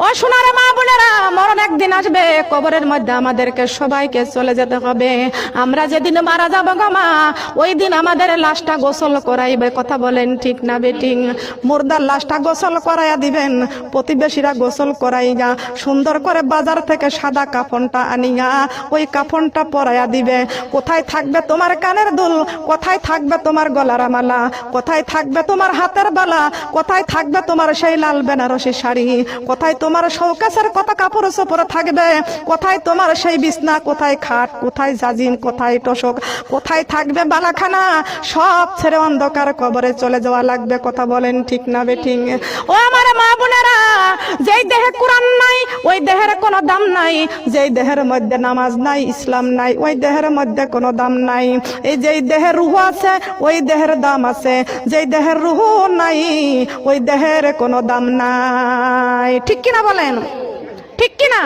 ও সোনার মা বোনেরা, মরণ একদিন আসবে, কবরের মধ্যে আমাদেরকে সবাইকে চলে যেতে হবে। আমরা যেদিন মারা যাব গো মা, ওই দিন আমাদের লাশটা গোসল করাইবে। কথা বলেন ঠিক না বেটিং? মুর্দার লাশটা গোসল করাইয়া দিবেন, প্রতিবেশীরা গোসল করাইয়া সুন্দর করে বাজার থেকে সাদা কাফনটা আনিয়া ওই কাফনটা পরাইয়া দিবে। কোথায় থাকবে তোমার কানের দুল, কোথায় থাকবে তোমার গলার মালা, কোথায় থাকবে তোমার হাতের বালা, কোথায় থাকবে তোমার সেই লাল বেনারসি শাড়ি, কোথায় তোমার শৌকেসের কত কাপড় চোপড় থাকবে, কোথায় তোমার সেই বিছনা, কোথায় খাট, কোথায় জাজিম, কোথায় তোশক, কোথায় থাকবে বালাখানা, সব ছেড়ে অন্ধকার কবরে চলে যাওয়া লাগবে। কথা বলেন ঠিক না বেঠিং? ও আমার মা বোনেরা, যেই দেহে কোরআন নাই ওই দেহের কোনো দাম নাই, যেই দেহের মধ্যে নামাজ নাই, ইসলাম নাই, ওই দেহের মধ্যে কোনো দাম নাই। এই যেই দেহের রূহ আছে ওই দেহের দাম আছে, যেই দেহের রূহ নাই ওই দেহের কোনো দাম নাই। ঠিক কিনা বলেন? ঠিক কিনা?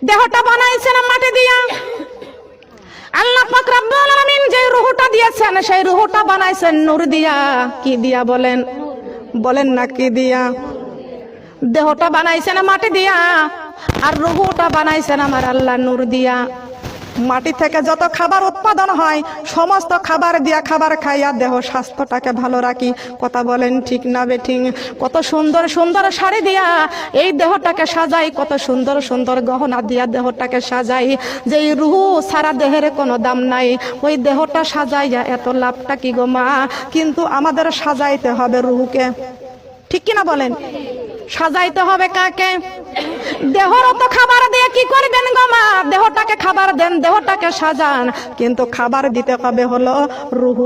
দেহটা বানাইছেন মাটি দিয়া, আল্লাহ পাক রব্বুল আলামিন যে রূহটা দিয়েছেন সেই রূহটা বানাইছেন নূর দিয়া। কি দিয়া বলেন? বলেন না কি দিয়া? দেহটা বানাইছেন মাটি দিয়া, আর রূহটা বানাইছেন আমার আল্লাহ নূর দিয়া। মাটি থেকে যত খাবার উৎপাদন হয় সমস্ত খাবার দিয়া খাবার খাইয়া দেহ স্বাস্থ্যটাকে ভালো রাখি। কথা বলেন ঠিক না বেঠিং? কত সুন্দর সুন্দর শাড়ি দিয়া এই দেহটাকে সাজাই, কত সুন্দর সুন্দর গহনা দিয়া দেহটাকে সাজাই। যেই রূহ সারা দেহের কোনো দাম নাই, ওই দেহটা সাজাইয়া এত লাভটা কি গো মা? কিন্তু আমাদের সাজাইতে হবে রূহকে। ঠিক কিনা বলেন? সাজাইতে হবে কাকে? দেহর তো খাবার দিয়ে কি করবেন গো মা? দেহটাকে খাবার দেন, দেহটাকে সাজান, কিন্তু খাবার দিতে হবে হলো রূহ।